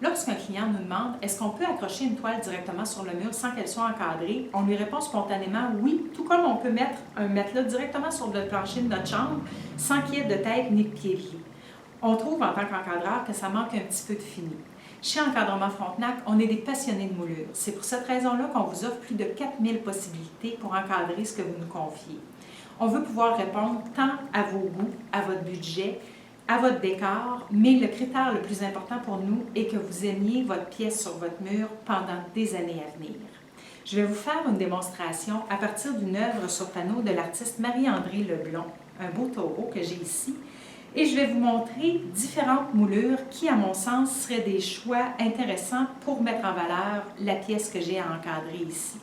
Lorsqu'un client nous demande « Est-ce qu'on peut accrocher une toile directement sur le mur sans qu'elle soit encadrée? » On lui répond spontanément « Oui », tout comme on peut mettre un matelas directement sur le plancher de notre chambre sans qu'il y ait de tête ni de pied liés. On trouve en tant qu'encadreur que ça manque un petit peu de fini. Chez Encadrement Frontenac, on est des passionnés de moulure. C'est pour cette raison-là qu'on vous offre plus de 4000 possibilités pour encadrer ce que vous nous confiez. On veut pouvoir répondre tant à vos goûts, à votre budget, à votre décor, mais le critère le plus important pour nous est que vous aimiez votre pièce sur votre mur pendant des années à venir. Je vais vous faire une démonstration à partir d'une œuvre sur panneau de l'artiste Marie-André Leblond, un beau taureau que j'ai ici, et je vais vous montrer différentes moulures qui, à mon sens, seraient des choix intéressants pour mettre en valeur la pièce que j'ai à encadrer ici.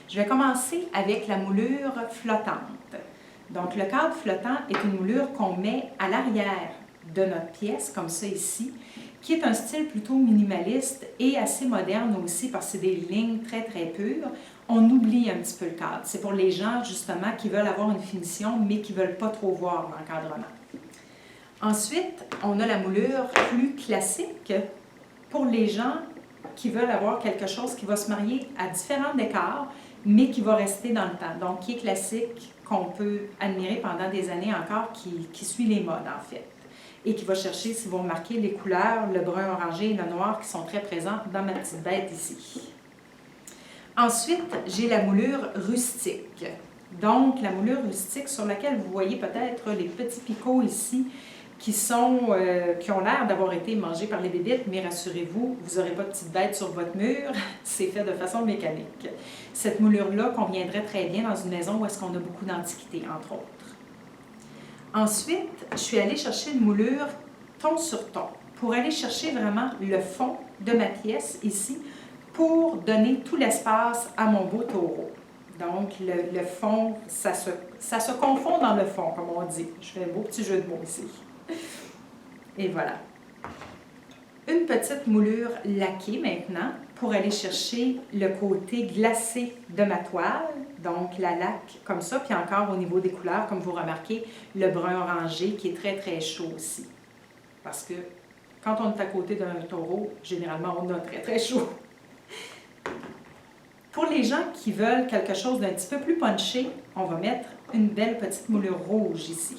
Je vais commencer avec la moulure flottante. Donc, le cadre flottant est une moulure qu'on met à l'arrière de notre pièce, comme ça ici, qui est un style plutôt minimaliste et assez moderne aussi parce que c'est des lignes très pures. On oublie un petit peu le cadre. C'est pour les gens, justement, qui veulent avoir une finition, mais qui ne veulent pas trop voir l'encadrement. Ensuite, on a la moulure plus classique pour les gens qui veulent avoir quelque chose qui va se marier à différents décors, mais qui va rester dans le temps. Donc, qui est classique, qu'on peut admirer pendant des années encore, qui suit les modes en fait. Et qui va chercher, si vous remarquez, les couleurs, le brun orangé et le noir qui sont très présents dans ma petite bête ici. Ensuite, j'ai la moulure rustique. Donc, la moulure rustique sur laquelle vous voyez peut-être les petits picots ici, qui ont l'air d'avoir été mangés par les bébites, mais rassurez-vous, vous n'aurez pas de petite bête sur votre mur, c'est fait de façon mécanique. Cette moulure-là conviendrait très bien dans une maison où est-ce qu'on a beaucoup d'antiquités, entre autres. Ensuite, je suis allée chercher une moulure ton sur ton, pour aller chercher vraiment le fond de ma pièce ici, pour donner tout l'espace à mon beau taureau. Donc, le fond, ça se confond dans le fond, comme on dit. Je fais un beau petit jeu de mots ici. Et voilà. Une petite moulure laquée maintenant pour aller chercher le côté glacé de ma toile. Donc la laque comme ça, puis encore au niveau des couleurs, comme vous remarquez, le brun orangé qui est très chaud aussi. Parce que quand on est à côté d'un taureau, généralement on a très chaud. Pour les gens qui veulent quelque chose d'un petit peu plus punché, on va mettre une belle petite moulure rouge ici.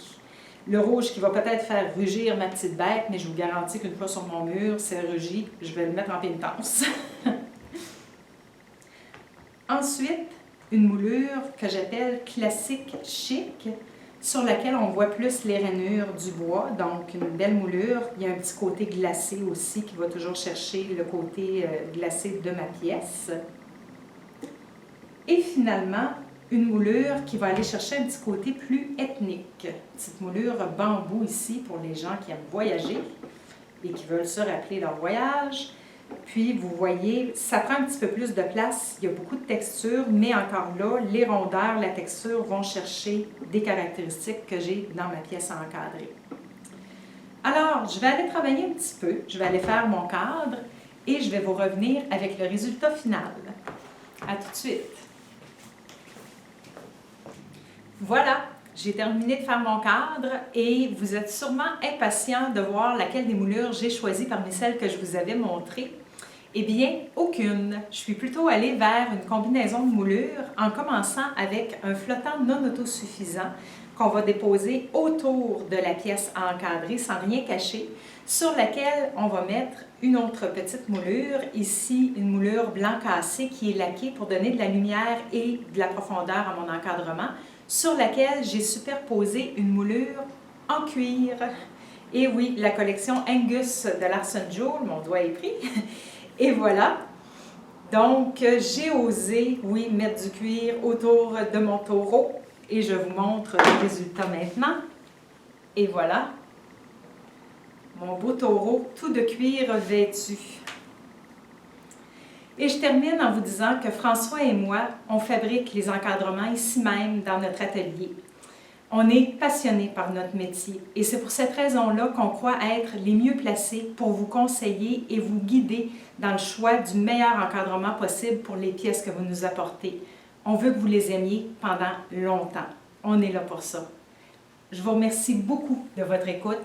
Le rouge qui va peut-être faire rugir ma petite bête, mais je vous garantis qu'une fois sur mon mur, c'est rugi, je vais le mettre en pénitence. Ensuite, une moulure que j'appelle classique chic, sur laquelle on voit plus les rainures du bois, donc une belle moulure. Il y a un petit côté glacé aussi qui va toujours chercher le côté glacé de ma pièce. Et finalement, une moulure qui va aller chercher un petit côté plus ethnique. Petite moulure bambou ici pour les gens qui aiment voyager et qui veulent se rappeler leur voyage. Puis, vous voyez, ça prend un petit peu plus de place. Il y a beaucoup de texture, mais encore là, les rondeurs, la texture vont chercher des caractéristiques que j'ai dans ma pièce à encadrer. Alors, je vais aller travailler un petit peu. Je vais aller faire mon cadre et je vais vous revenir avec le résultat final. À tout de suite! Voilà, j'ai terminé de faire mon cadre et vous êtes sûrement impatient de voir laquelle des moulures j'ai choisi parmi celles que je vous avais montrées. Eh bien, aucune. Je suis plutôt allée vers une combinaison de moulures en commençant avec un flottant non autosuffisant qu'on va déposer autour de la pièce à encadrer sans rien cacher, sur laquelle on va mettre une autre petite moulure, ici une moulure blanc cassé qui est laquée pour donner de la lumière et de la profondeur à mon encadrement, sur laquelle j'ai superposé une moulure en cuir. Et oui, la collection Angus de Larson Jewel, mon doigt est pris. Et voilà. Donc, j'ai osé, oui, mettre du cuir autour de mon taureau. Et je vous montre le résultat maintenant. Et voilà. Mon beau taureau, tout de cuir vêtu. Et je termine en vous disant que François et moi, on fabrique les encadrements ici même dans notre atelier. On est passionnés par notre métier et c'est pour cette raison-là qu'on croit être les mieux placés pour vous conseiller et vous guider dans le choix du meilleur encadrement possible pour les pièces que vous nous apportez. On veut que vous les aimiez pendant longtemps. On est là pour ça. Je vous remercie beaucoup de votre écoute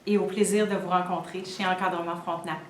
et au plaisir de vous rencontrer chez Encadrement Frontenac.